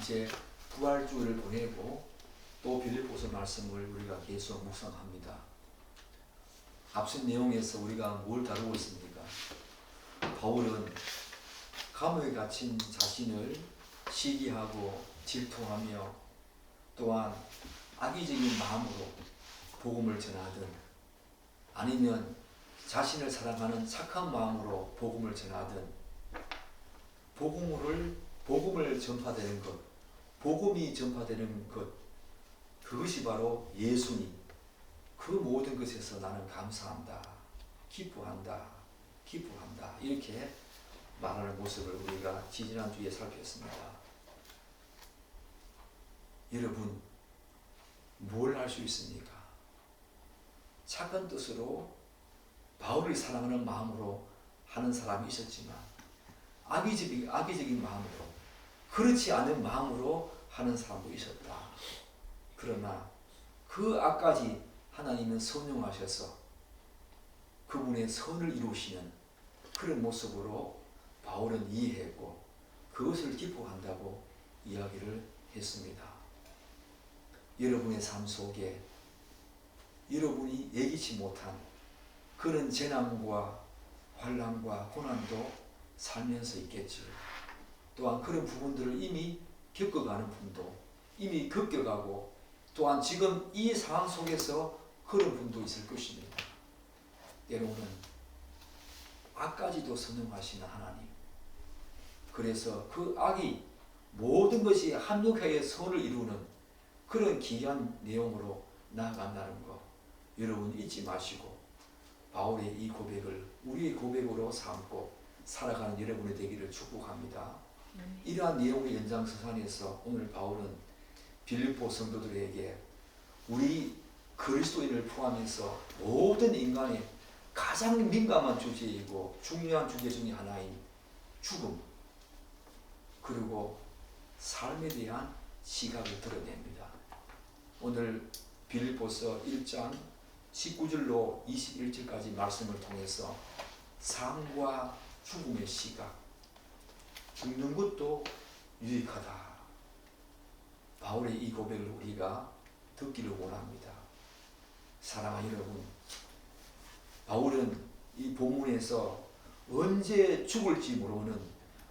이제 부활주일을 보내고 또 빌립보서 말씀을 우리가 계속 묵상합니다. 앞선 내용에서 우리가 뭘 다루고 있습니까? 바울은 감옥에 갇힌 자신을 시기하고 질투하며 또한 악의적인 마음으로 복음을 전하든 아니면 자신을 사랑하는 착한 마음으로 복음을 전하든 복음을 전파되는 것, 복음이 전파되는 것, 그것이 바로 예수님. 그 모든 것에서 나는 감사한다, 기뻐한다, 기뻐한다, 이렇게 말하는 모습을 우리가 지지난주에 살폈습니다. 여러분, 뭘 할 수 있습니까? 착한 뜻으로 바울을 사랑하는 마음으로 하는 사람이 있었지만 악의적인 마음으로, 그렇지 않은 마음으로 하는 사람도 있었다. 그러나 그 악까지 하나님은 선용하셔서 그분의 선을 이루시는 그런 모습으로 바울은 이해했고 그것을 기뻐한다고 이야기를 했습니다. 여러분의 삶 속에 여러분이 예기치 못한 그런 재난과 환난과 고난도 살면서 있겠지요. 또한 그런 부분들을 이미 겪어가는 분도 이미 겪어가고 또한 지금 이 상황 속에서 그런 분도 있을 것입니다. 때로는 악까지도 선용하시는 하나님, 그래서 그 악이 모든 것이 합력하여 선을 이루는 그런 귀한 내용으로 나아간다는 것 여러분 잊지 마시고 바울의 이 고백을 우리의 고백으로 삼고 살아가는 여러분이 되기를 축복합니다. 이러한 내용의 연장선상에서 오늘 바울은 빌립보 성도들에게 우리 그리스도인을 포함해서 모든 인간의 가장 민감한 주제이고 중요한 주제 중에 하나인 죽음, 그리고 삶에 대한 시각을 드러냅니다. 오늘 빌립보서 1장 19절로 21절까지 말씀을 통해서 삶과 죽음의 시각, 죽는 것도 유익하다. 바울의 이 고백을 우리가 듣기를 원합니다. 사랑하는 여러분, 바울은 이 본문에서 언제 죽을지 모르는,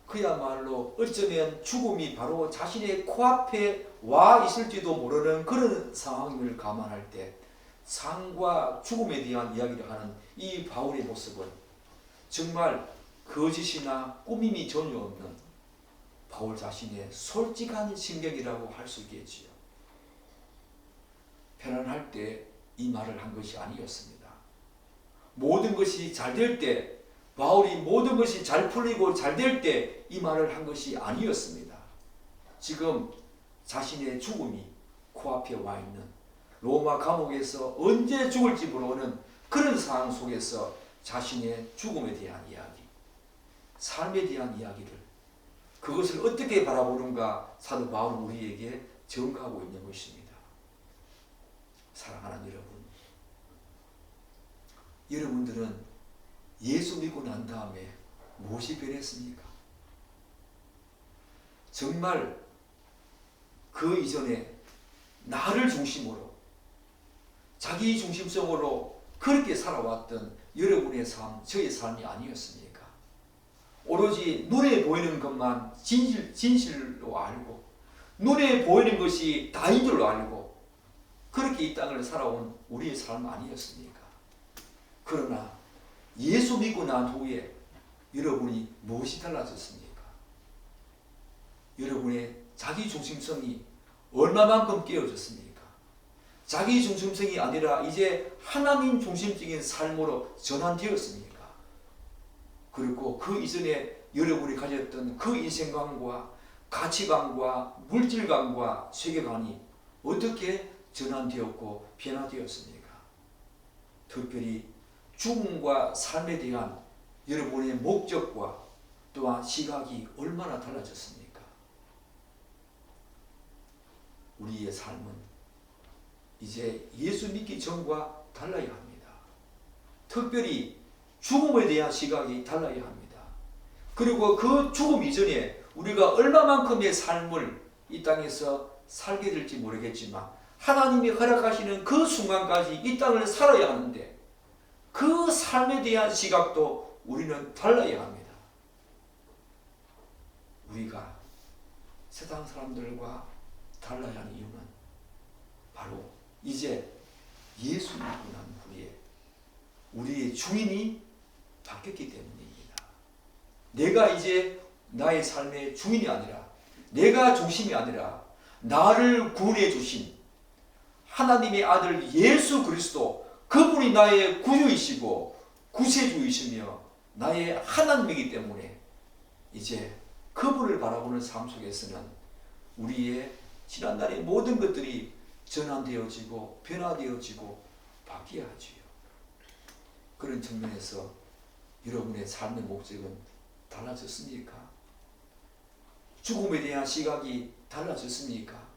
그야말로 어쩌면 죽음이 바로 자신의 코앞에 와 있을지도 모르는 그런 상황을 감안할 때 삶과 죽음에 대한 이야기를 하는 이 바울의 모습은 정말 거짓이나 꾸밈이 전혀 없는 바울 자신의 솔직한 심경이라고 할 수 있겠지요. 편안할 때 이 말을 한 것이 아니었습니다. 모든 것이 잘 될 때, 바울이 모든 것이 잘 풀리고 잘 될 때 이 말을 한 것이 아니었습니다. 지금 자신의 죽음이 코앞에 와 있는 로마 감옥에서 언제 죽을지 모르는 그런 상황 속에서 자신의 죽음에 대한 이야기, 삶에 대한 이야기를, 그것을 어떻게 바라보는가 사도 바울은 우리에게 전가하고 있는 것입니다. 사랑하는 여러분들은 예수 믿고 난 다음에 무엇이 변했습니까? 정말 그 이전에 나를 중심으로 자기 중심성으로 그렇게 살아왔던 여러분의 삶, 저의 삶이 아니었습니까? 오로지 눈에 보이는 것만 진실로 알고 눈에 보이는 것이 다인 줄로 알고 그렇게 이 땅을 살아온 우리의 삶 아니었습니까? 그러나 예수 믿고 난 후에 여러분이 무엇이 달라졌습니까? 여러분의 자기 중심성이 얼마만큼 깨어졌습니까? 자기 중심성이 아니라 이제 하나님 중심적인 삶으로 전환되었습니까? 그리고 그 이전에 여러분이 가졌던 그 인생관과 가치관과 물질관과 세계관이 어떻게 전환되었고 변화되었습니까? 특별히 죽음과 삶에 대한 여러분의 목적과 또한 시각이 얼마나 달라졌습니까? 우리의 삶은 이제 예수 믿기 전과 달라야 합니다. 특별히 죽음에 대한 시각이 달라야 합니다. 그리고 그 죽음 이전에 우리가 얼마만큼의 삶을 이 땅에서 살게 될지 모르겠지만 하나님이 허락하시는 그 순간까지 이 땅을 살아야 하는데 그 삶에 대한 시각도 우리는 달라야 합니다. 우리가 세상 사람들과 달라야 하는 이유는 바로 이제 예수 믿고 난 후에 우리의 주인이 바뀌었기 때문입니다. 내가 이제 나의 삶의 주인이 아니라 내가 중심이 아니라 나를 구원해 주신 하나님의 아들 예수 그리스도, 그분이 나의 구주이시고 구세주이시며 나의 하나님이기 때문에 이제 그분을 바라보는 삶 속에서는 우리의 지난날의 모든 것들이 전환되어지고 변화되어지고 바뀌어야 하지요. 그런 측면에서 여러분의 삶의 목적은 달라졌습니까? 죽음에 대한 시각이 달라졌습니까?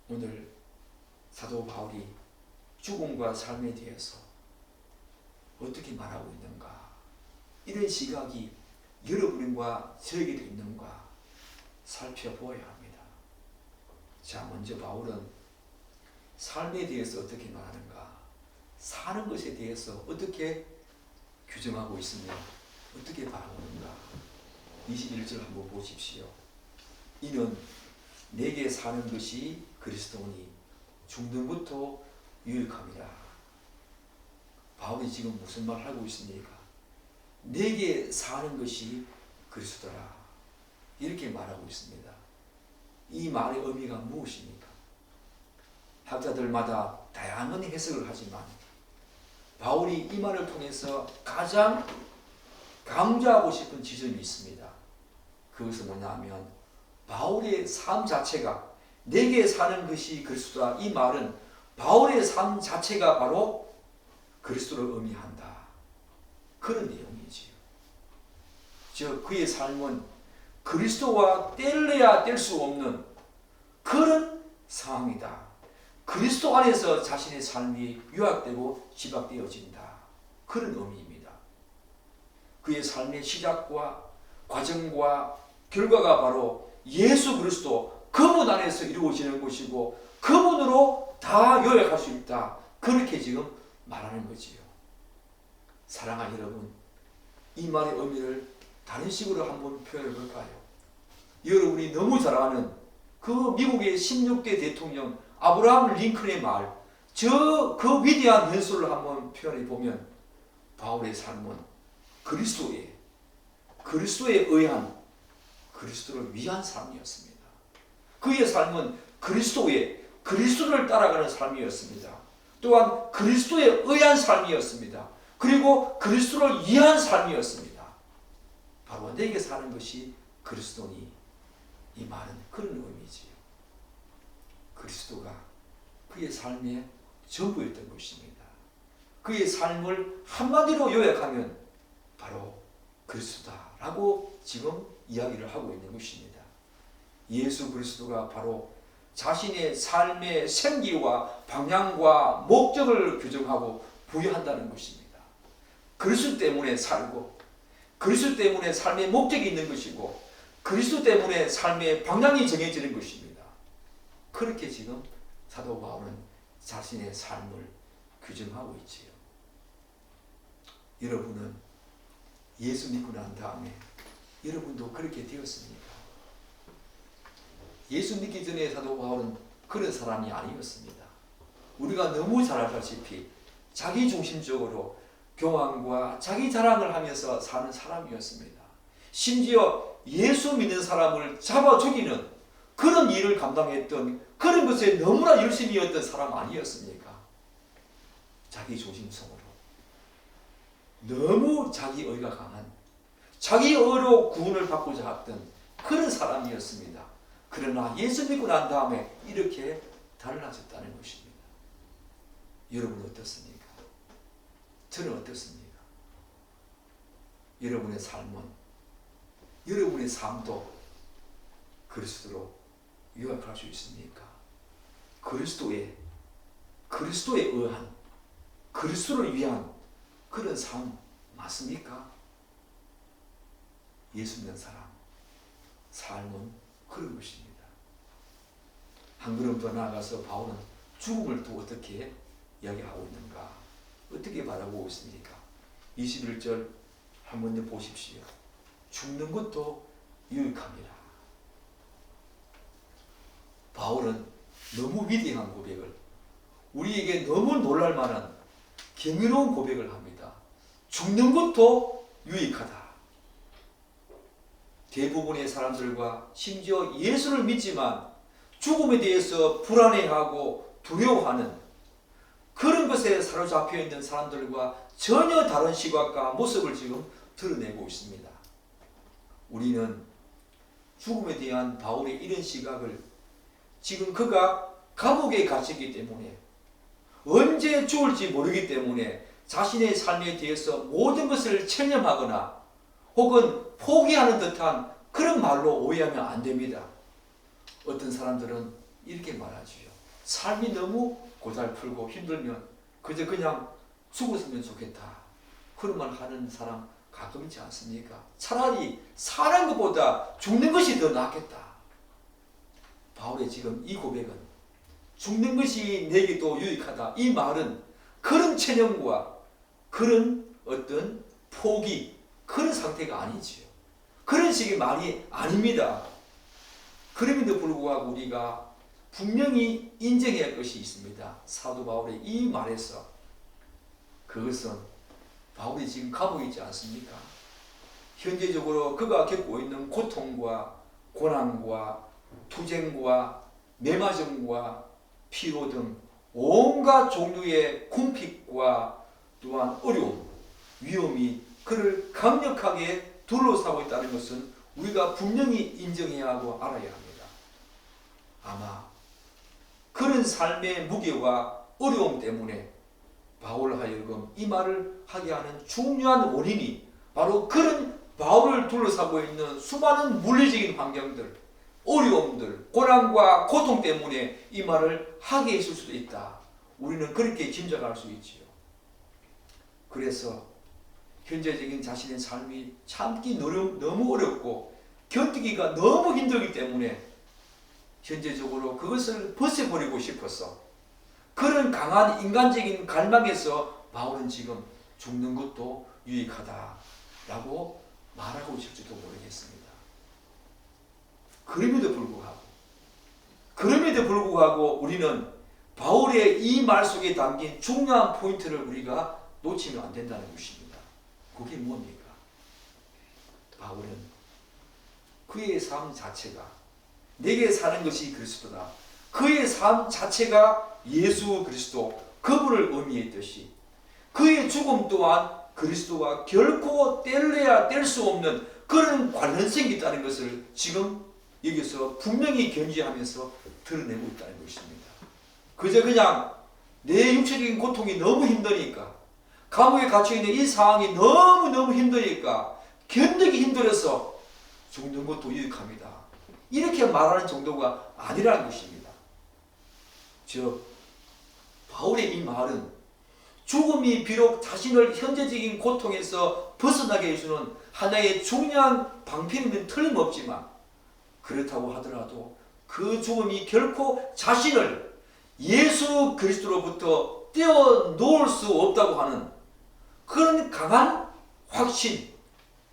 오늘 사도 바울이 죽음과 삶에 대해서 어떻게 말하고 있는가? 이런 시각이 여러분과 저에게도 있는가 살펴보아야 합니다. 자, 먼저 바울은 삶에 대해서 어떻게 말하는가? 사는 것에 대해서 어떻게 규정하고 있으며 어떻게 바라보는가? 21절 한번 보십시오. 이는 내게 사는 것이 그리스도니 죽는 것도 유익함이라. 바울이 지금 무슨 말을 하고 있습니까? 내게 사는 것이 그리스도라. 이렇게 말하고 있습니다. 이 말의 의미가 무엇입니까? 학자들마다 다양한 해석을 하지만 바울이 이 말을 통해서 가장 강조하고 싶은 지점이 있습니다. 그것은 뭐냐면 바울의 삶 자체가 내게 사는 것이 그리스도다. 이 말은 바울의 삶 자체가 바로 그리스도를 의미한다. 그런 내용이지요. 즉 그의 삶은 그리스도와 뗄래야 뗄 수 없는 그런 상황이다. 그리스도 안에서 자신의 삶이 요약되고 지박되어진다. 그런 의미입니다. 그의 삶의 시작과 과정과 결과가 바로 예수 그리스도 그분 안에서 이루어지는 것이고 그분으로 다 요약할 수 있다. 그렇게 지금 말하는 거지요. 사랑하는 여러분, 이 말의 의미를 다른 식으로 한번 표현해 볼까요? 여러분이 너무 잘 아는 그 미국의 16대 대통령 아브라함 링컨의 말, 그 위대한 연설을 한번 표현해 보면 바울의 삶은 그리스도에 의한 그리스도를 위한 삶이었습니다. 그의 삶은 그리스도를 따라가는 삶이었습니다. 또한 그리스도에 의한 삶이었습니다. 그리고 그리스도를 위한 삶이었습니다. 바로 내게 사는 것이 그리스도니 이 말은 그런 의미지요. 그리스도가 그의 삶의 전부였던 것입니다. 그의 삶을 한마디로 요약하면 바로 그리스도다라고 지금 이야기를 하고 있는 것입니다. 예수 그리스도가 바로 자신의 삶의 생기와 방향과 목적을 규정하고 부여한다는 것입니다. 그리스도 때문에 살고 그리스도 때문에 삶의 목적이 있는 것이고 그리스도 때문에 삶의 방향이 정해지는 것입니다. 그렇게 지금 사도 바울은 자신의 삶을 규정하고 있지요. 여러분은 예수 믿고 난 다음에 여러분도 그렇게 되었습니까? 예수 믿기 전에 사도 바울은 그런 사람이 아니었습니다. 우리가 너무 잘 알다시피 자기중심적으로 교만과 자기 자랑을 하면서 사는 사람이었습니다. 심지어 예수 믿는 사람을 잡아 죽이는 그런 일을 감당했던 그런 것에 너무나 열심이었던 사람 아니었습니까? 자기중심성으로 너무 자기의가 강한 자기의로 구원을 받고자 했던 그런 사람이었습니다. 그러나 예수 믿고 난 다음에 이렇게 달라졌다는 것입니다. 여러분은 어떻습니까? 저는 어떻습니까? 여러분의 삶은 여러분의 삶도 그리스도로 요약할 수 있습니까? 그리스도에 의한 그리스도를 위한 그런 삶 맞습니까? 예수 믿는 사람 삶은 그런 것입니다. 한 걸음 더 나아가서 바울은 죽음을 또 어떻게 이야기하고 있는가? 어떻게 바라보고 있습니까? 21절 한번 더 보십시오. 죽는 것도 유익합니다. 바울은 너무 위대한 고백을, 우리에게 너무 놀랄 만한 경이로운 고백을 합니다. 죽는 것도 유익하다. 대부분의 사람들과 심지어 예수를 믿지만 죽음에 대해서 불안해하고 두려워하는 그런 것에 사로잡혀 있는 사람들과 전혀 다른 시각과 모습을 지금 드러내고 있습니다. 우리는 죽음에 대한 바울의 이런 시각을 지금 그가 감옥에 갇혔기 때문에 언제 죽을지 모르기 때문에 자신의 삶에 대해서 모든 것을 체념하거나 혹은 포기하는 듯한 그런 말로 오해하면 안 됩니다. 어떤 사람들은 이렇게 말하지요. 삶이 너무 고달프고 힘들면 그저 그냥 죽었으면 좋겠다. 그런 말 하는 사람 가끔 있지 않습니까? 차라리 사는 것보다 죽는 것이 더 낫겠다. 바울의 지금 이 고백은 죽는 것이 내게도 유익하다. 이 말은 그런 체념과 그런 어떤 포기, 그런 상태가 아니지요. 그런 식의 말이 아닙니다. 그럼에도 불구하고 우리가 분명히 인정해야 할 것이 있습니다. 사도 바울의 이 말에서 그것은 바울이 지금 감옥에 있지 않습니까? 현재적으로 그가 겪고 있는 고통과 고난과 투쟁과 매맞음과 피로 등 온갖 종류의 궁핍과 또한 어려움, 위험이 그를 강력하게 둘러싸고 있다는 것은 우리가 분명히 인정해야 하고 알아야 합니다. 아마 그런 삶의 무게와 어려움 때문에 바울 하여금 이 말을 하게 하는 중요한 원인이 바로 그런 바울을 둘러싸고 있는 수많은 물리적인 환경들, 어려움들, 고난과 고통 때문에 이 말을 하게 했을 수도 있다. 우리는 그렇게 짐작할 수 있지요. 그래서 현재적인 자신의 삶이 참기 너무 어렵고 견디기가 너무 힘들기 때문에 현재적으로 그것을 벗어버리고 싶어서 그런 강한 인간적인 갈망에서 바울은 지금 죽는 것도 유익하다라고 말하고 있을지도 모르겠습니다. 그럼에도 불구하고 우리는 바울의 이 말 속에 담긴 중요한 포인트를 우리가 놓치면 안 된다는 것입니다. 그게 뭡니까? 바울은 그의 삶 자체가 내게 사는 것이 그리스도다. 그의 삶 자체가 예수 그리스도 그분을 의미했듯이 그의 죽음 또한 그리스도와 결코 뗄래야 뗄 수 없는 그런 관련성이 있다는 것을 지금 여기서 분명히 견지하면서 드러내고 있다는 것입니다. 그저 그냥 내 육체적인 고통이 너무 힘드니까 감옥에 갇혀있는 이 상황이 너무너무 힘드니까 견디기 힘들어서 죽는 것도 유익합니다. 이렇게 말하는 정도가 아니라는 것입니다. 즉 바울의 이 말은 죽음이 비록 자신을 현재적인 고통에서 벗어나게 해주는 하나의 중요한 방편이면 틀림없지만 그렇다고 하더라도 그 죽음이 결코 자신을 예수 그리스도로부터 떼어놓을 수 없다고 하는 그런 강한 확신,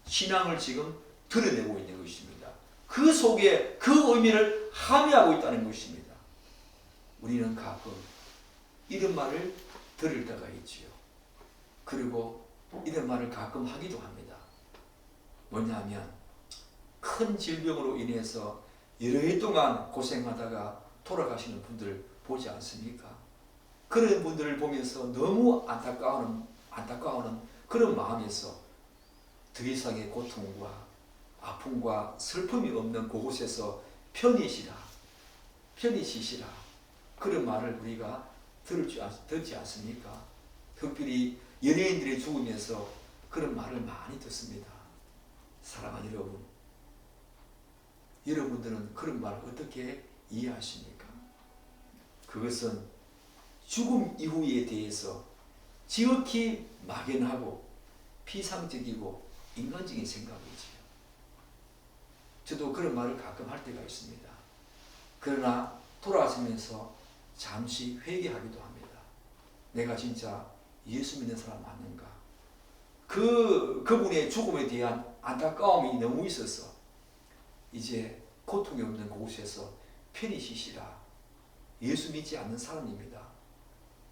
신앙을 지금 드러내고 있는 것입니다. 그 속에 그 의미를 함의하고 있다는 것입니다. 우리는 가끔 이런 말을 들을 때가 있지요. 그리고 이런 말을 가끔 하기도 합니다. 뭐냐면 큰 질병으로 인해서 여러 해 동안 고생하다가 돌아가시는 분들 보지 않습니까? 그런 분들을 보면서 너무 안타까워하는 그런 마음에서 더 이상의 고통과 아픔과 슬픔이 없는 그곳에서 편히 쉬시라 그런 말을 우리가 듣지 않습니까? 특별히 연예인들이 죽으면서 그런 말을 많이 듣습니다. 사랑하는 여러분, 여러분들은 그런 말을 어떻게 이해하십니까? 그것은 죽음 이후에 대해서 지극히 막연하고 피상적이고 인간적인 생각이지요. 저도 그런 말을 가끔 할 때가 있습니다. 그러나 돌아서면서 잠시 회개하기도 합니다. 내가 진짜 예수 믿는 사람 맞는가? 그분의 죽음에 대한 안타까움이 너무 있어서 이제 고통이 없는 곳에서 편히 쉬시라. 예수 믿지 않는 사람입니다.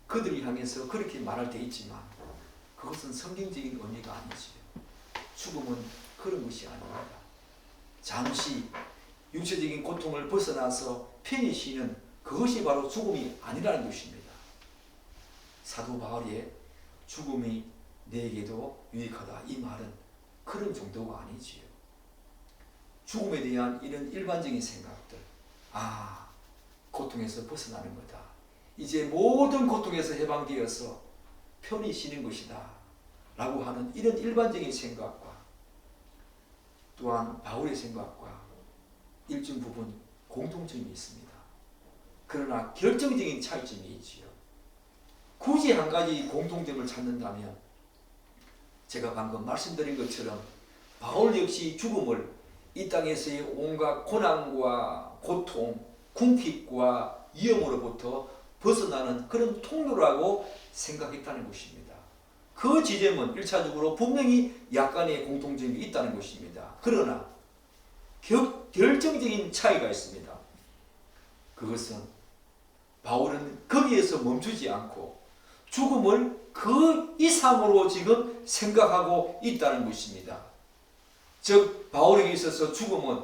그들을 향해서 그렇게 말할 때 있지만 그것은 성경적인 의미가 아니지요. 죽음은 그런 것이 아닙니다. 잠시 육체적인 고통을 벗어나서 편히 쉬는 그것이 바로 죽음이 아니라는 것입니다. 사도 바울의 죽음이 내게도 유익하다 이 말은 그런 정도가 아니지요. 죽음에 대한 이런 일반적인 생각들, 고통에서 벗어나는 거다. 이제 모든 고통에서 해방되어서 편히 쉬는 것이다 라고 하는 이런 일반적인 생각과 또한 바울의 생각과 일정 부분 공통점이 있습니다. 그러나 결정적인 차이점이 있지요. 굳이 한 가지 공통점을 찾는다면 제가 방금 말씀드린 것처럼 바울 역시 죽음을 이 땅에서의 온갖 고난과 고통, 궁핍과 위험으로부터 벗어나는 그런 통로라고 생각했다는 것입니다. 그 지점은 1차적으로 분명히 약간의 공통점이 있다는 것입니다. 그러나 결정적인 차이가 있습니다. 그것은 바울은 거기에서 멈추지 않고 죽음을 그 이상으로 지금 생각하고 있다는 것입니다. 즉 바울에게 있어서 죽음은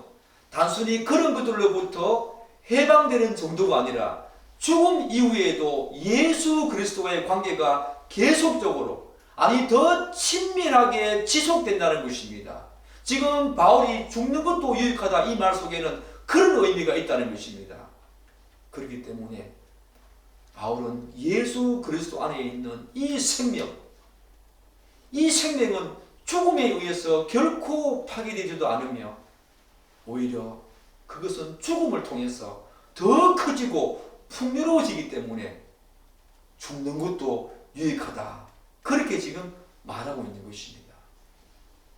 단순히 그런 것들로부터 해방되는 정도가 아니라 죽음 이후에도 예수 그리스도와의 관계가 계속적으로 더 친밀하게 지속된다는 것입니다. 지금 바울이 죽는 것도 유익하다 이 말 속에는 그런 의미가 있다는 것입니다. 그렇기 때문에 바울은 예수 그리스도 안에 있는 이 생명은 죽음에 의해서 결코 파괴되지도 않으며 오히려 그것은 죽음을 통해서 더 커지고 풍요로워지기 때문에 죽는 것도 유익하다. 그렇게 지금 말하고 있는 것입니다.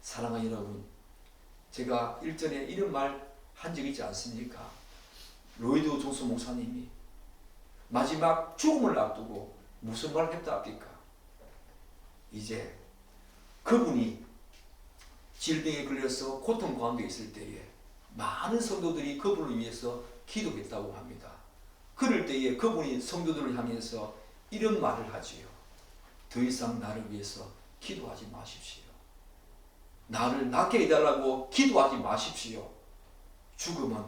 사랑하는 여러분, 제가 일전에 이런 말 한 적 있지 않습니까? 로이드 존스 목사님이 마지막 죽음을 앞두고 무슨 말을 했다 합니까? 이제 그분이 질병에 걸려서 고통 가운데 있을 때에 많은 성도들이 그분을 위해서 기도했다고 합니다. 그럴 때에 그분이 성도들을 향해서 이런 말을 하지요. 더 이상 나를 위해서 기도하지 마십시오. 나를 낫게 해달라고 기도하지 마십시오. 죽음은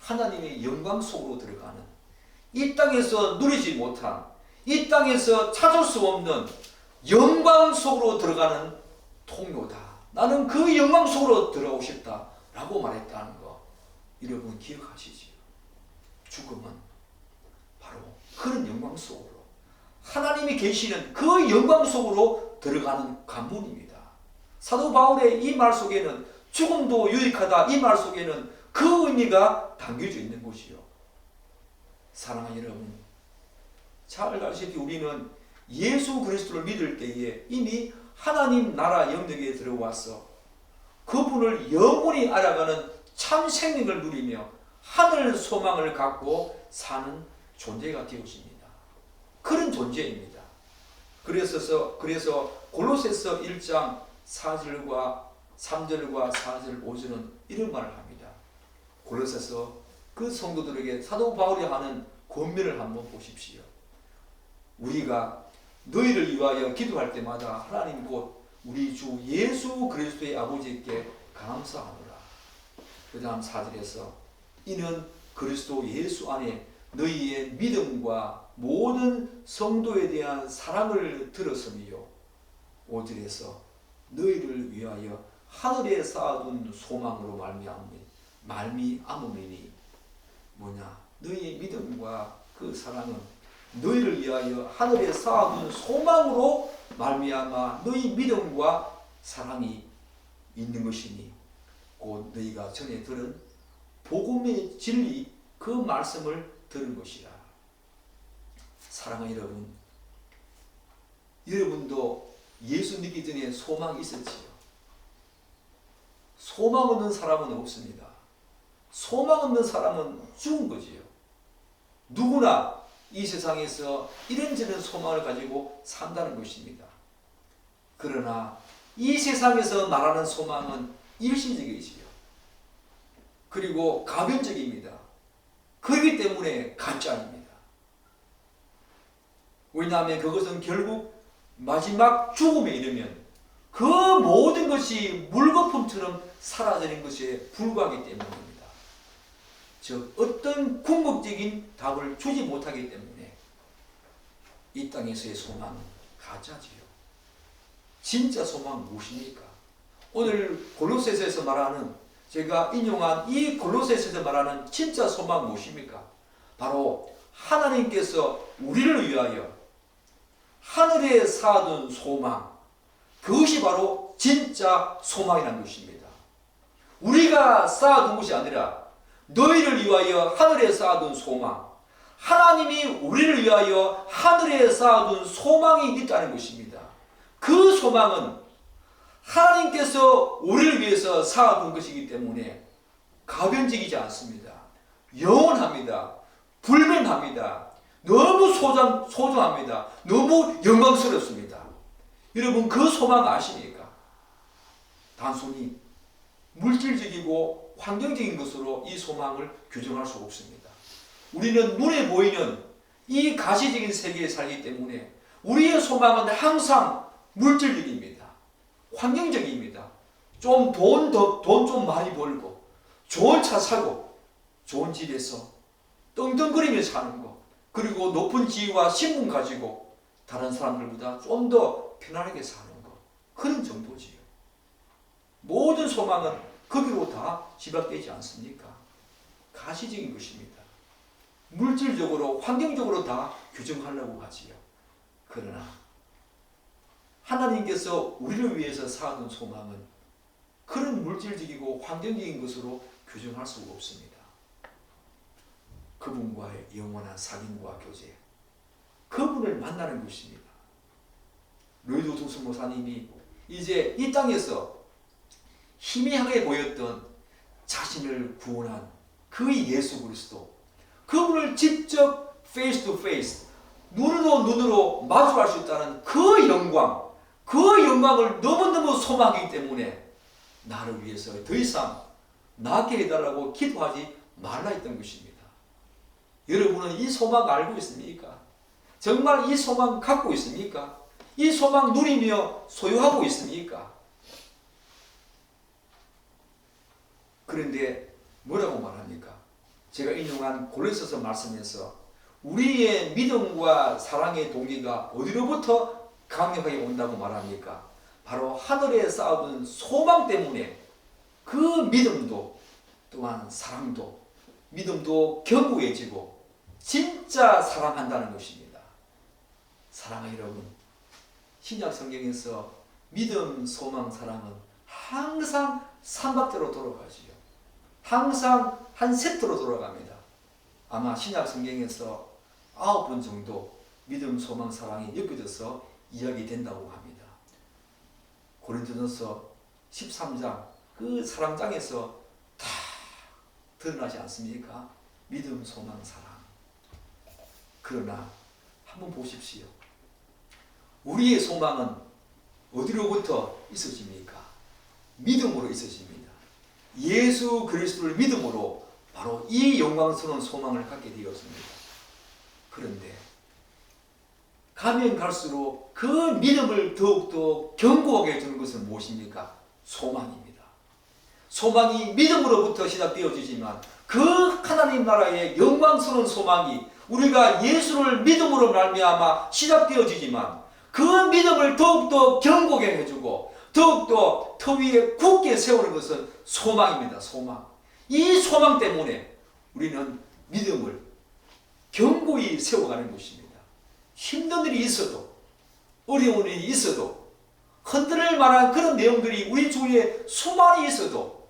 하나님의 영광 속으로 들어가는, 이 땅에서 누리지 못한, 이 땅에서 찾을 수 없는 영광 속으로 들어가는 통로다. 나는 그 영광 속으로 들어가고 싶다 라고 말했다는 거 여러분 기억하시지요? 죽음은 바로 그런 영광 속으로, 하나님이 계시는 그 영광 속으로 들어가는 관문입니다. 사도 바울의 이 말 속에는 죽음도 유익하다 이 말 속에는 그 의미가 담겨져 있는 것이요. 사랑하는 여러분, 잘 알다시피 우리는 예수 그리스도를 믿을 때에 이미 하나님 나라 영역에 들어와서 그분을 영원히 알아가는 참 생명을 누리며 하늘 소망을 갖고 사는 존재가 되어집니다. 그런 존재입니다. 그래서 골로새서 1장 4절과 3절과 4절 5절은 이런 말을 합니다. 골로새서 그 성도들에게 사도 바울이 하는 권면을 한번 보십시오. 우리가 너희를 위하여 기도할 때마다 하나님 곧 우리 주 예수 그리스도의 아버지께 감사하노라. 그 다음 4절에서 이는 그리스도 예수 안에 너희의 믿음과 모든 성도에 대한 사랑을 들었으며 5절에서 너희를 위하여 하늘에 쌓아둔 소망으로 말미암음이니 뭐냐? 너희의 믿음과 그 사랑은 너희를 위하여 하늘에 쌓아둔 소망으로 말미암아 너희 믿음과 사랑이 있는 것이니 곧 너희가 전에 들은 복음의 진리 그 말씀을 들은 것이라. 사랑하는 여러분, 여러분도 예수 믿기 전에 소망이 있었지요. 소망 없는 사람은 없습니다. 소망 없는 사람은 죽은 거지요. 누구나 이 세상에서 이런저런 소망을 가지고 산다는 것입니다. 그러나 이 세상에서 말하는 소망은 일시적이지요. 그리고 가변적입니다. 그렇기 때문에 가짜입니다. 왜냐하면 그것은 결국 마지막 죽음에 이르면 그 모든 것이 물거품처럼 사라지는 것에 불과하기 때문입니다. 즉 어떤 궁극적인 답을 주지 못하기 때문에 이 땅에서의 소망은 가짜지요. 진짜 소망은 무엇입니까? 오늘 골로새서에서 말하는, 제가 인용한 이 골로새서에서 말하는 진짜 소망은 무엇입니까? 바로 하나님께서 우리를 위하여 하늘에 쌓아둔 소망, 그것이 바로 진짜 소망이라는 것입니다. 우리가 쌓아둔 것이 아니라 너희를 위하여 하늘에 쌓아둔 소망, 하나님이 우리를 위하여 하늘에 쌓아둔 소망이 있다는 것입니다. 그 소망은 하나님께서 우리를 위해서 쌓아둔 것이기 때문에 가변적이지 않습니다. 영원합니다. 불변합니다. 너무 소중합니다. 너무 영광스럽습니다. 여러분 그 소망 아십니까? 단순히 물질적이고 환경적인 것으로 이 소망을 규정할 수 없습니다. 우리는 눈에 보이는 이 가시적인 세계에 살기 때문에 우리의 소망은 항상 물질적입니다. 환경적입니다. 돈 좀 많이 벌고 좋은 차 사고 좋은 집에서 떵떵거리며 사는 것, 그리고 높은 지위와 신분 가지고 다른 사람들보다 좀 더 편안하게 사는 것, 그런 정도지요. 모든 소망은 거기로 다 집약되지 않습니까? 가시적인 것입니다. 물질적으로 환경적으로 다 규정하려고 하지요. 그러나 하나님께서 우리를 위해서 쌓아둔 소망은 그런 물질적이고 환경적인 것으로 규정할 수가 없습니다. 그분과의 영원한 사귐과 교제, 그분을 만나는 것입니다. 로이드 조스 목사님이 이제 이 땅에서 희미하게 보였던 자신을 구원한 그 예수 그리스도, 그분을 직접 페이스 투 페이스, 눈으로 마주할 수 있다는 그 영광, 그 영광을 너무너무 소망하기 때문에 나를 위해서 더 이상 낫게 해달라고 기도하지 말라 했던 것입니다. 여러분은 이 소망 알고 있습니까? 정말 이 소망 갖고 있습니까? 이 소망 누리며 소유하고 있습니까? 그런데 뭐라고 말합니까? 제가 인용한 골로새서 말씀에서 우리의 믿음과 사랑의 동기가 어디로부터 강력하게 온다고 말합니까? 바로 하늘에 쌓아둔 소망 때문에 그 믿음도 또한 사랑도, 믿음도 견고해지고 진짜 사랑한다는 것입니다. 사랑하는 여러분, 신약 성경에서 믿음, 소망, 사랑은 항상 삼각대로 돌아가지요. 항상 한 세트로 돌아갑니다. 아마 신약 성경에서 9번 정도 믿음, 소망, 사랑이 엮여져서 이야기된다고 합니다. 고린도전서 13장 그 사랑장에서 다 드러나지 않습니까? 믿음, 소망, 사랑. 그러나 한번 보십시오. 우리의 소망은 어디로부터 있어집니까? 믿음으로 있어집니다. 예수 그리스도를 믿음으로 바로 이 영광스러운 소망을 갖게 되었습니다. 그런데 가면 갈수록 그 믿음을 더욱더 견고하게 해주는 것은 무엇입니까? 소망입니다. 소망이 믿음으로부터 시작되어지지만 그 하나님 나라의 영광스러운 소망이 우리가 예수를 믿음으로 말미암아 시작되어지지만 그 믿음을 더욱더 견고하게 해주고 더욱더 터 위에 굳게 세우는 것은 소망입니다. 소망. 이 소망 때문에 우리는 믿음을 견고히 세워가는 것입니다. 힘든 일이 있어도, 어려운 일이 있어도, 흔들릴 만한 그런 내용들이 우리 주위에 수많이 있어도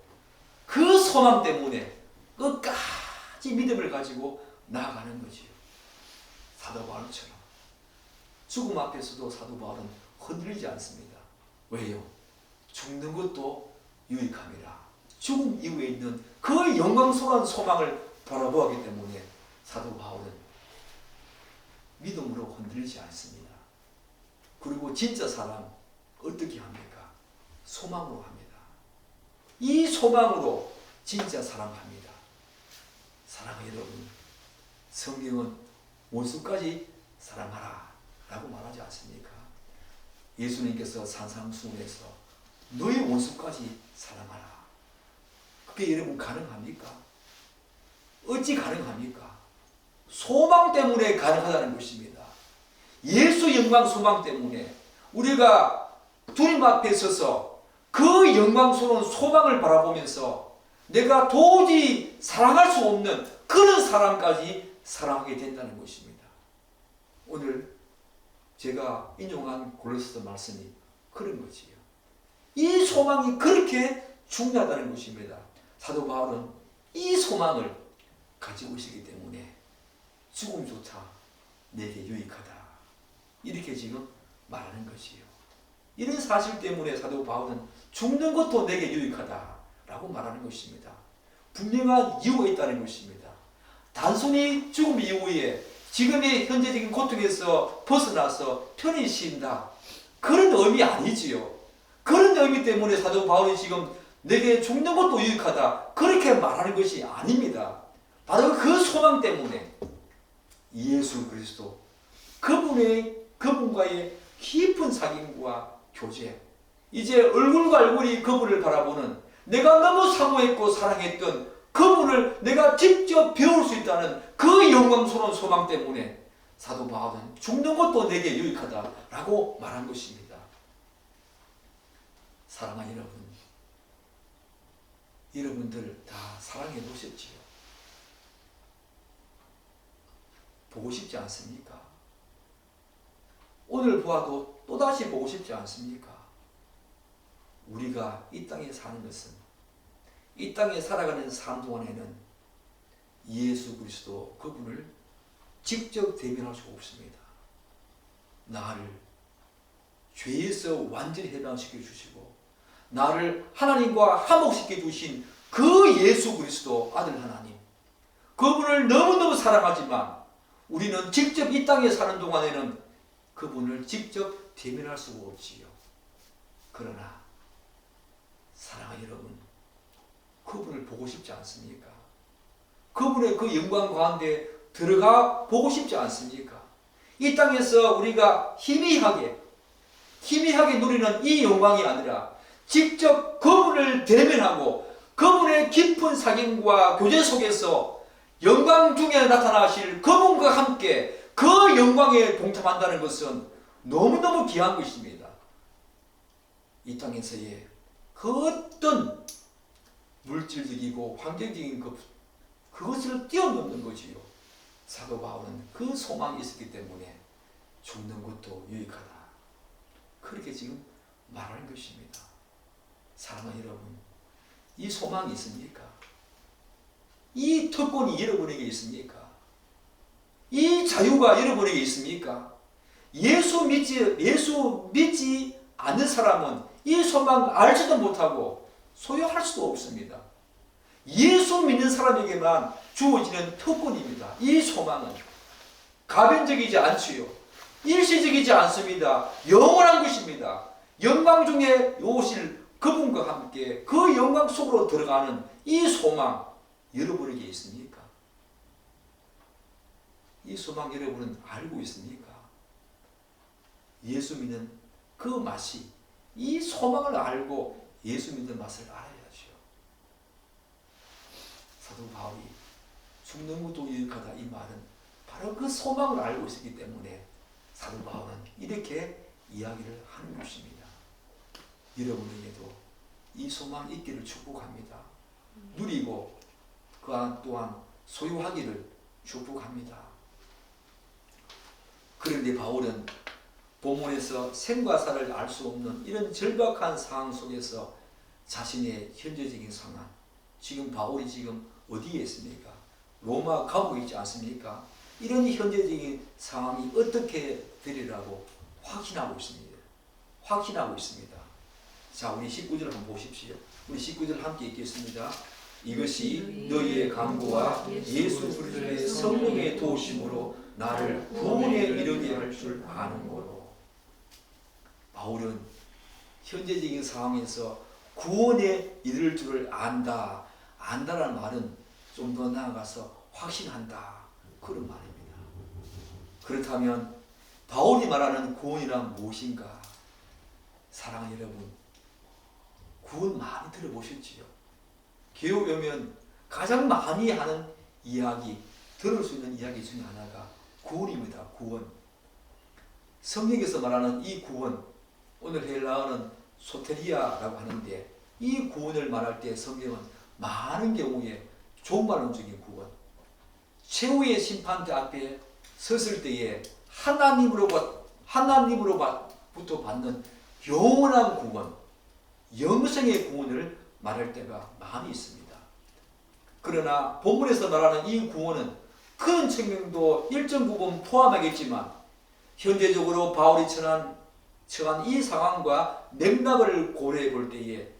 그 소망 때문에 끝까지 믿음을 가지고 나아가는 거지요. 사도 바울처럼. 죽음 앞에서도 사도 바울은 흔들리지 않습니다. 왜요? 죽는 것도 유익함이라. 죽음 이후에 있는 그 영광스러운 소망을 바라보았기 때문에 사도 바울은 믿음으로 흔들리지 않습니다. 그리고 진짜 사랑 어떻게 합니까? 소망으로 합니다. 이 소망으로 진짜 사랑합니다. 사랑하는 여러분, 성경은 원수까지 사랑하라 라고 말하지 않습니까? 예수님께서 산상수훈에서 너희 원수까지 사랑하라. 그게 여러분 가능합니까? 어찌 가능합니까? 소망 때문에 가능하다는 것입니다. 예수 영광 소망 때문에 우리가 주님 앞에 서서 그 영광스러운 소망을 바라보면서 내가 도저히 사랑할 수 없는 그런 사람까지 사랑하게 된다는 것입니다. 오늘 제가 인용한 골로새서 말씀이 그런 거지요. 이 소망이 그렇게 중요하다는 것입니다. 사도 바울은 이 소망을 가지고 있기 때문에 죽음조차 내게 유익하다. 이렇게 지금 말하는 것이요. 이런 사실 때문에 사도 바울은 죽는 것도 내게 유익하다라고 말하는 것입니다. 분명한 이유가 있다는 것입니다. 단순히 죽음 이후에 지금의 현재적인 고통에서 벗어나서 편히 쉰다. 그런 의미 아니지요. 그런 의미 때문에 사도 바울이 지금 내게 죽는 것도 유익하다. 그렇게 말하는 것이 아닙니다. 바로 그 소망 때문에 예수 그리스도 그분과의 깊은 사귐과 교제, 이제 얼굴과 얼굴이 그분을 바라보는, 내가 너무 사모했고 사랑했던 그분을 내가 직접 배울 수 있다는 그 영광스러운 소망 때문에 사도 바울은 죽는 것도 내게 유익하다라고 말한 것입니다. 사랑하는 여러분, 여러분들 다 사랑해 보셨지요? 보고 싶지 않습니까? 오늘 보아도 또다시 보고 싶지 않습니까? 우리가 이 땅에 사는 것은, 이 땅에 살아가는 삶 동안에는 예수 그리스도 그분을 직접 대면할 수가 없습니다. 나를 죄에서 완전히 해방시켜 주시고 나를 하나님과 화목시켜 주신 그 예수 그리스도 아들 하나님, 그분을 너무너무 사랑하지만 우리는 직접 이 땅에 사는 동안에는 그분을 직접 대면할 수가 없지요. 그러나 사랑하는 여러분, 그분을 보고 싶지 않습니까? 그분의 그 영광 가운데 들어가 보고 싶지 않습니까? 이 땅에서 우리가 희미하게 누리는 이 영광이 아니라 직접 그분을 대면하고 그분의 깊은 사귐과 교제 속에서 영광 중에 나타나실 그분과 함께 그 영광에 동참한다는 것은 너무너무 귀한 것입니다. 이 땅에서의 그 어떤 물질적이고 환경적인 그것을 뛰어넘는 거지요. 사도 바울은 그 소망이 있었기 때문에 죽는 것도 유익하다. 그렇게 지금 말하는 것입니다. 사랑하는 여러분, 이 소망이 있습니까? 이 특권이 여러분에게 있습니까? 이 자유가 여러분에게 있습니까? 예수 믿지 않는 사람은 이 소망을 알지도 못하고 소유할 수도 없습니다. 예수 믿는 사람에게만 주어지는 특권입니다. 이 소망은 가변적이지 않지요. 일시적이지 않습니다. 영원한 것입니다. 영광 중에 오실 그분과 함께 그 영광 속으로 들어가는 이 소망, 여러분에게 있습니까? 이 소망 여러분은 알고 있습니까? 예수 믿는 그 맛이, 이 소망을 알고 예수 믿는 맛을 알아야죠. 사도 바울이 죽는 것도 유익하다 이 말은 바로 그 소망을 알고 있었기 때문에 사도 바울은 이렇게 이야기를 하는 것입니다. 여러분에게도 이 소망 있기를 축복합니다. 누리고 그 또한 소유하기를 축복합니다. 그런데 바울은 본문에서 생과 사를 알 수 없는 이런 절박한 상황 속에서 자신의 현재적인 상황, 지금 바울이 지금 어디에 있습니까? 로마 감옥에 있지 않습니까? 이런 현재적인 상황이 어떻게 되리라고 확신하고 있습니다. 자, 우리 19절 한번 보십시오. 우리 19절 함께 읽겠습니다. 이것이 너희의 간구와 예수 그리스도의 성령의 도우심으로 나를 구원에 이르게 할 줄 아는 거로. 바울은 현재적인 상황에서 구원에 이를 줄을 안다. 안다라는 말은 좀 더 나아가서 확신한다. 그런 말입니다. 그렇다면 바울이 말하는 구원이란 무엇인가? 사랑하는 여러분, 구원 많이 들어보셨지요? 교회 오면 가장 많이 하는 이야기, 들을 수 있는 이야기 중에 하나가 구원입니다. 구원. 성경에서 말하는 이 구원, 오늘 헬라어는 소테리아라고 하는데, 이 구원을 말할 때 성경은 많은 경우에 종말론적인 구원, 최후의 심판대 앞에 섰을 때에 하나님으로부터 받는 영원한 구원, 영생의 구원을 말할 때가 많이 있습니다. 그러나 본문에서 말하는 이 구원은 큰 측면도 일정 부분 포함하겠지만, 현재적으로 바울이 처한 이 상황과 맥락을 고려해 볼 때에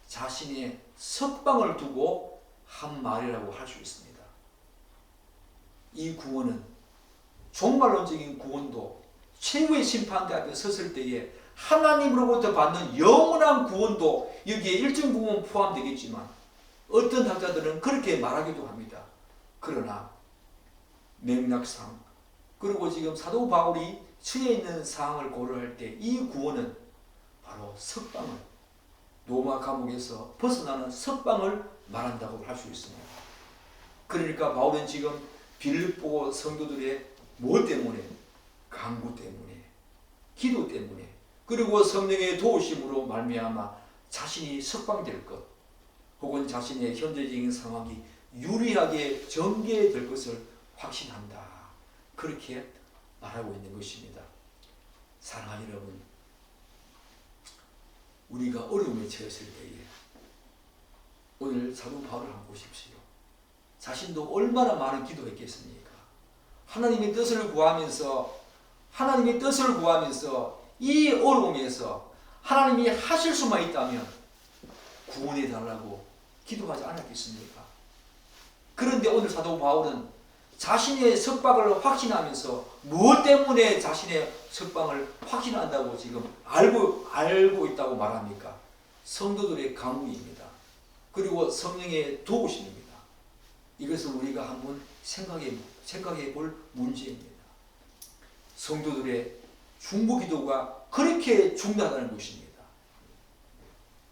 자신의 석방을 두고 한 말이라고 할 수 있습니다. 이 구원은 종말론적인 구원도, 최후의 심판대 앞에 섰을 때에 하나님으로부터 받는 영원한 구원도 여기에 일정 부분 포함되겠지만, 어떤 학자들은 그렇게 말하기도 합니다. 그러나 맥락상, 그리고 지금 사도 바울이 처해 있는 상황을 고려할 때 이 구원은 바로 석방을, 로마 감옥에서 벗어나는 석방을 말한다고 할 수 있습니다. 그러니까 바울은 지금 빌립보 성도들의 뭐 때문에? 간구 때문에, 기도 때문에, 그리고 성령의 도우심으로 말미암아 자신이 석방될 것, 혹은 자신의 현재적인 상황이 유리하게 전개될 것을 확신한다. 그렇게 말하고 있는 것입니다. 사랑하는 여러분, 우리가 어려움에 처했을 때에 오늘 사도 바울을 한번 보십시오. 자신도 얼마나 많은 기도했겠습니까? 하나님의 뜻을 구하면서 이 어려움에서 하나님이 하실 수만 있다면 구원해 달라고 기도하지 않았겠습니까? 그런데 오늘 사도 바울은 자신의 석방을 확신하면서 무엇 때문에 자신의 석방을 확신한다고 지금 알고 있다고 말합니까? 성도들의 강구입니다. 그리고 성령의 도우심입니다. 이것을 우리가 한번 생각해 볼 문제입니다. 성도들의 중보 기도가 그렇게 중요하다는 것입니다.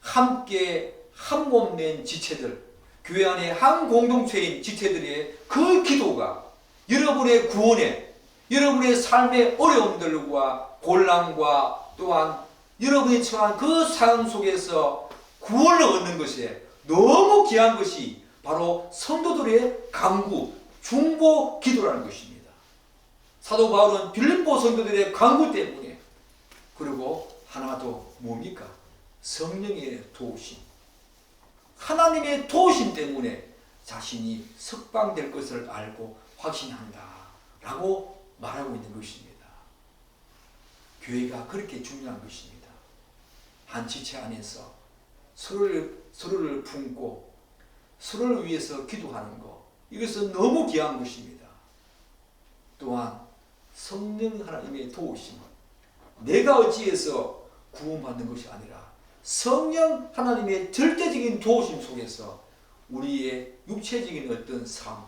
함께 한 몸 된 지체들, 교회 안에 한 공동체인 지체들의 그 기도가 여러분의 구원에, 여러분의 삶의 어려움들과 곤란과 또한 여러분이 처한 그 상황 속에서 구원을 얻는 것에 너무 귀한 것이 바로 성도들의 간구, 중보 기도라는 것입니다. 사도 바울은 빌립보 성도들의 간구 때문에, 그리고 하나 더 뭡니까? 성령의 도우심, 하나님의 도우심 때문에 자신이 석방될 것을 알고 확신한다 라고 말하고 있는 것입니다. 교회가 그렇게 중요한 것입니다. 한 지체 안에서 서로를 품고 서로를 위해서 기도하는 것, 이것은 너무 귀한 것입니다. 또한 성령 하나님의 도우심, 내가 어찌해서 구원받는 것이 아니라 성령 하나님의 절대적인 도우심 속에서 우리의 육체적인 어떤 삶,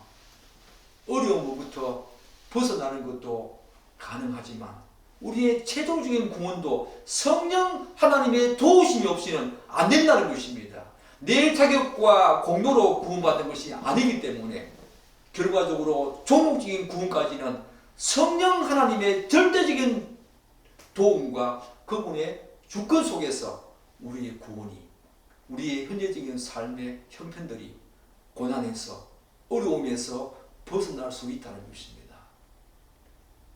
어려움으로부터 벗어나는 것도 가능하지만 우리의 최종적인 구원도 성령 하나님의 도우심이 없이는 안 된다는 것입니다. 내 자격과 공로로 구원받는 것이 아니기 때문에 결과적으로 종목적인 구원까지는 성령 하나님의 절대적인 도움과 그분의 주권 속에서 우리의 구원이, 우리의 현재적인 삶의 형편들이 고난에서, 어려움에서 벗어날 수 있다는 것입니다.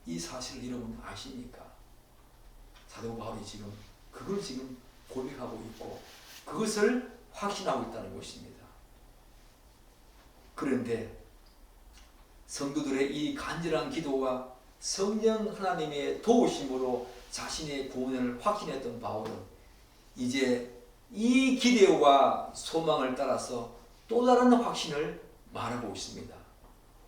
이 사실을 여러분 아십니까? 사도 바울이 지금 그걸 지금 고백하고 있고 그것을 확신하고 있다는 것입니다. 그런데 성도들의 이 간절한 기도와 성령 하나님의 도우심으로 자신의 구원을 확신했던 바울은 이제 이 기대와 소망을 따라서 또 다른 확신을 말하고 있습니다.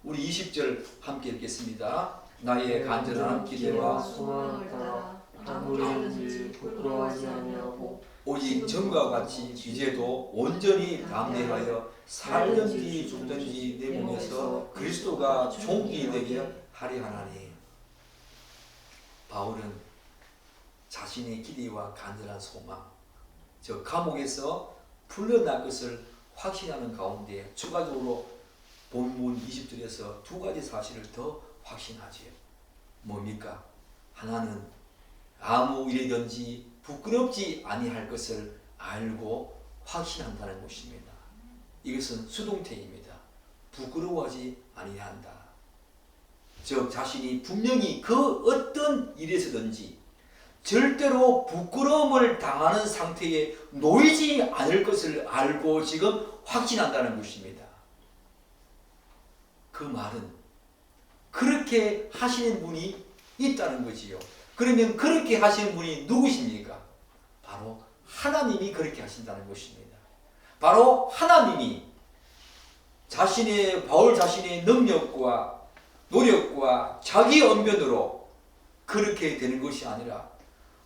우리 20절 함께 읽겠습니다. 나의 간절한 기대와 소망을 따라 아무리 하든지 부끄러워하지 아니하고 오직 전과 같이 이제도 온전히 담대하여 살든지 죽든지 내 몸에서 그리스도가 종이 되게 하리 하나니. 바울은 자신의 기대와 간절한 소망, 저 감옥에서 풀려날 것을 확신하는 가운데 추가적으로 본문 20절에서 두 가지 사실을 더 확신하지요. 뭡니까? 하나는 아무 일이든지 부끄럽지 아니할 것을 알고 확신한다는 것입니다. 이것은 수동태입니다. 부끄러워하지 아니한다. 즉 자신이 분명히 그 어떤 일에서든지 절대로 부끄러움을 당하는 상태에 놓이지 않을 것을 알고 지금 확신한다는 것입니다. 그 말은 그렇게 하시는 분이 있다는 거지요. 그러면 그렇게 하시는 분이 누구십니까? 바로 하나님이 그렇게 하신다는 것입니다. 바로 하나님이 바울 자신의 능력과 노력과 자기 언변으로 그렇게 되는 것이 아니라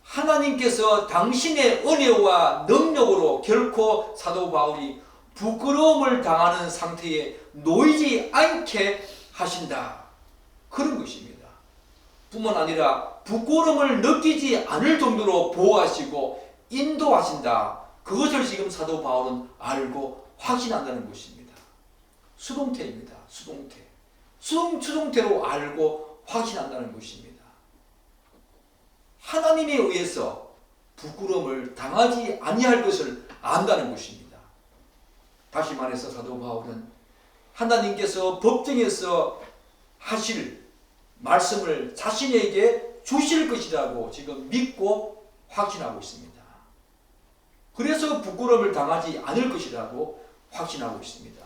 하나님께서 당신의 은혜와 능력으로 결코 사도 바울이 부끄러움을 당하는 상태에 놓이지 않게 하신다. 그런 것입니다. 뿐만 아니라 부끄러움을 느끼지 않을 정도로 보호하시고 인도하신다. 그것을 지금 사도 바울은 알고 확신한다는 것입니다. 수동태입니다. 수동태. 수동태로 알고 확신한다는 것입니다. 하나님에 의해서 부끄러움을 당하지 아니할 것을 안다는 것입니다. 다시 말해서 사도 바울은 하나님께서 법정에서 하실 말씀을 자신에게 주실 것이라고 지금 믿고 확신하고 있습니다. 그래서 부끄러움을 당하지 않을 것이라고 확신하고 있습니다.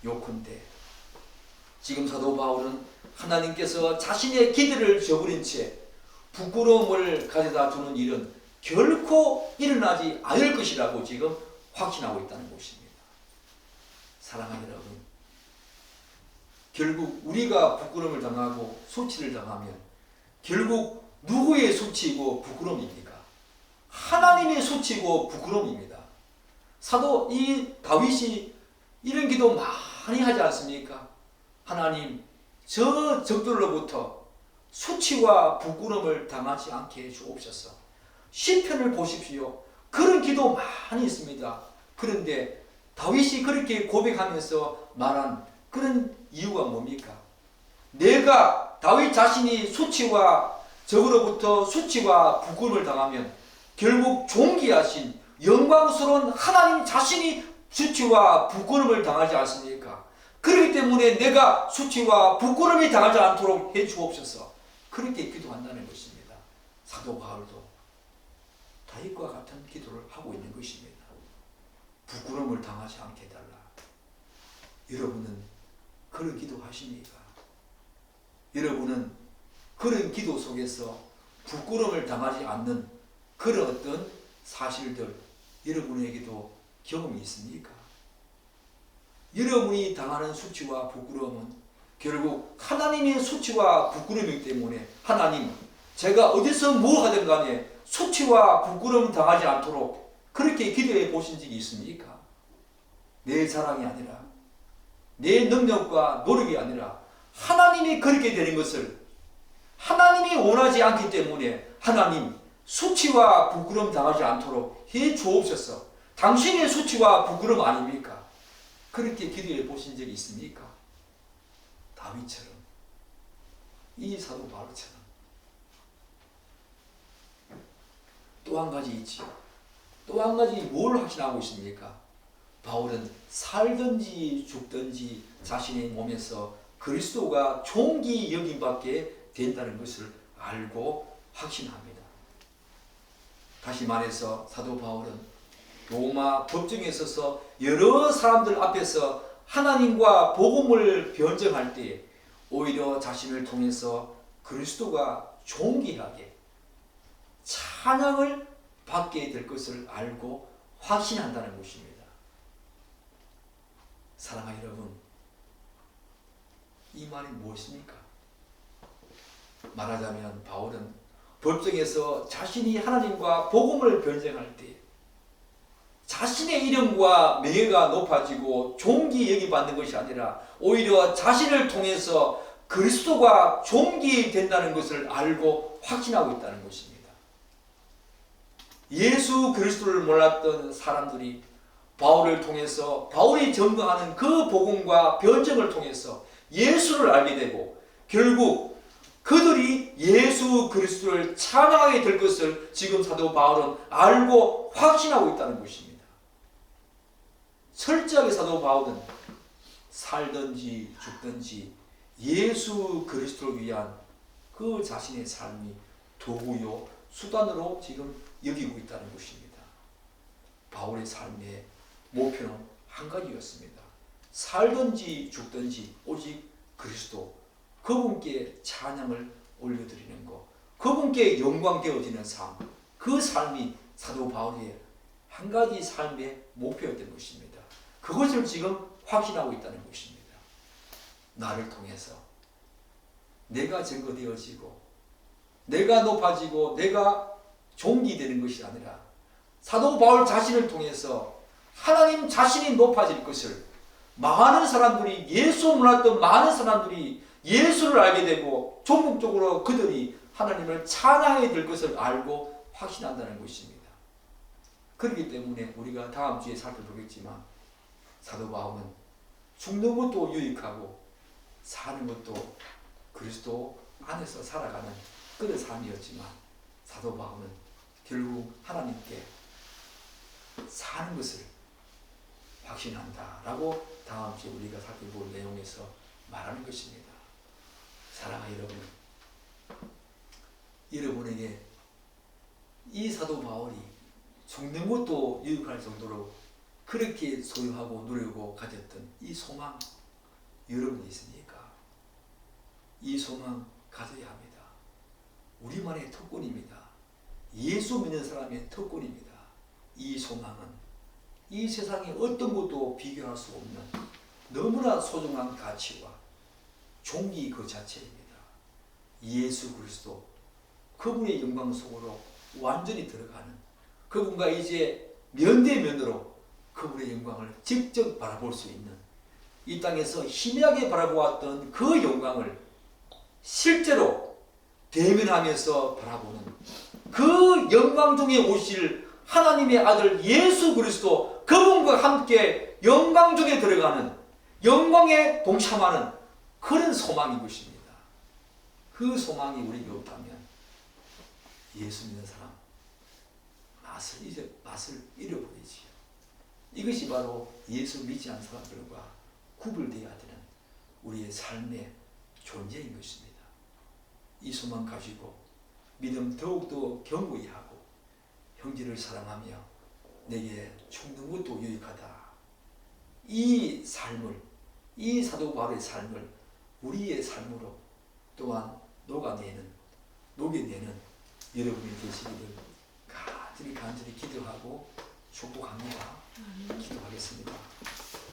요컨대 지금 사도 바울은 하나님께서 자신의 기대를 저버린 채 부끄러움을 가져다 주는 일은 결코 일어나지 않을 것이라고 지금 확신하고 있다는 것입니다. 사랑하는 여러분, 결국 우리가 부끄러움을 당하고 수치를 당하면 결국 누구의 수치이고 부끄러움입니까? 하나님의 수치고 부끄러움입니다. 사도 다윗이 이런 기도 많이 하지 않습니까? 하나님, 저 적들로부터 수치와 부끄러움을 당하지 않게 해주옵소서. 시편을 보십시오. 그런 기도 많이 있습니다. 그런데 다윗이 그렇게 고백하면서 말한 그런 이유가 뭡니까? 내가 다윗 자신이 적으로부터 수치와 부끄러움을 당하면 결국 존귀하신 영광스러운 하나님 자신이 수치와 부끄러움을 당하지 않습니까? 그렇기 때문에 내가 수치와 부끄러움이 당하지 않도록 해주옵소서. 그렇게 기도한다는 것입니다. 사도 바울도 다윗과 같은 기도를 하고 있는 것입니다. 부끄러움을 당하지 않게 해달라. 여러분은 그런 기도 하십니까? 여러분은 그런 기도 속에서 부끄러움을 당하지 않는 그런 어떤 사실들 여러분에게도 경험이 있습니까? 여러분이 당하는 수치와 부끄러움은 결국 하나님의 수치와 부끄러움이기 때문에 하나님, 제가 어디서 뭐 하든 간에 수치와 부끄러움 당하지 않도록 그렇게 기도해 보신 적이 있습니까? 내 자랑이 아니라 내 능력과 노력이 아니라 하나님이 그렇게 되는 것을 하나님이 원하지 않기 때문에 하나님, 수치와 부끄러움 당하지 않도록 해 주옵소서. 당신의 수치와 부끄러움 아닙니까? 그렇게 기도해 보신 적이 있습니까? 다윗처럼, 이 사도 바울처럼. 또 한 가지 있지요. 또 한 가지 뭘 확신하고 있습니까? 바울은 살든지 죽든지 자신의 몸에서 그리스도가 존귀 여김받게 된다는 것을 알고 확신합니다. 다시 말해서 사도 바울은 로마 법정에 있어서 여러 사람들 앞에서 하나님과 복음을 변증할 때 오히려 자신을 통해서 그리스도가 존귀하게 찬양을 받게 될 것을 알고 확신한다는 것입니다. 사랑하는 여러분, 이 말이 무엇입니까? 말하자면 바울은 법정에서 자신이 하나님과 복음을 변증할 때 자신의 이름과 명예가 높아지고 존귀 여기받는 것이 아니라 오히려 자신을 통해서 그리스도가 존귀된다는 것을 알고 확신하고 있다는 것입니다. 예수 그리스도를 몰랐던 사람들이 바울을 통해서 바울이 전거하는 그 복음과 변증을 통해서 예수를 알게 되고 결국 그들이 예수 그리스도를 찬양하게 될 것을 지금 사도 바울은 알고 확신하고 있다는 것입니다. 철저하게 사도 바울은 살든지 죽든지 예수 그리스도를 위한 그 자신의 삶이 도구요 수단으로 지금 여기고 있다는 것입니다. 바울의 삶의 목표는 한 가지였습니다. 살든지 죽든지 오직 그리스도, 그분께 찬양을 올려드리는 것, 그분께 영광 되어지는 삶, 그 삶이 사도 바울의 한 가지 삶의 목표였던 것입니다. 그것을 지금 확신하고 있다는 것입니다. 나를 통해서 내가 증거되어지고 내가 높아지고 내가 존귀되는 것이 아니라 사도 바울 자신을 통해서 하나님 자신이 높아질 것을 많은 사람들이 예수 몰랐던 많은 사람들이 예수를 알게 되고 전국적으로 그들이 하나님을 찬양하게 될 것을 알고 확신한다는 것입니다. 그렇기 때문에 우리가 다음 주에 살펴보겠지만 사도 바울은 죽는 것도 유익하고 사는 것도 그리스도 안에서 살아가는 그런 삶이었지만 사도 바울은 결국 하나님께 사는 것을 확신한다라고 다음 주에 우리가 살펴볼 내용에서 말하는 것입니다. 사랑하는 여러분, 여러분에게 이 사도 바울이 죽는 것도 유익할 정도로 그렇게 소유하고 누리고 가졌던 이 소망 여러분이 있습니까? 이 소망 가져야 합니다. 우리만의 특권입니다. 예수 믿는 사람의 특권입니다. 이 소망은 이 세상에 어떤 것도 비교할 수 없는 너무나 소중한 가치와 존귀 그 자체입니다. 예수 그리스도, 그분의 영광 속으로 완전히 들어가는, 그분과 이제 면대면으로 그분의 영광을 직접 바라볼 수 있는, 이 땅에서 희미하게 바라보았던 그 영광을 실제로 대면하면서 바라보는 그 영광 중에 오실 하나님의 아들 예수 그리스도, 그분과 함께 영광 중에 들어가는, 영광에 동참하는 그런 소망인 것입니다. 그 소망이 우리에게 없다면 예수 믿는 사람 맛을 잃어버리지요. 이것이 바로 예수 믿지 않는 사람들과 구별되어야 되는 우리의 삶의 존재인 것입니다. 이 소망 가지고 믿음 더욱더 견고히 하고 형제를 사랑하며 내게 죽는 것도 유익하다. 이 삶을, 이 사도 바울의 삶을 우리의 삶으로 또한 녹여내는 여러분이 되시기를 간절히 기도하고 축복합니다. 기도하겠습니다.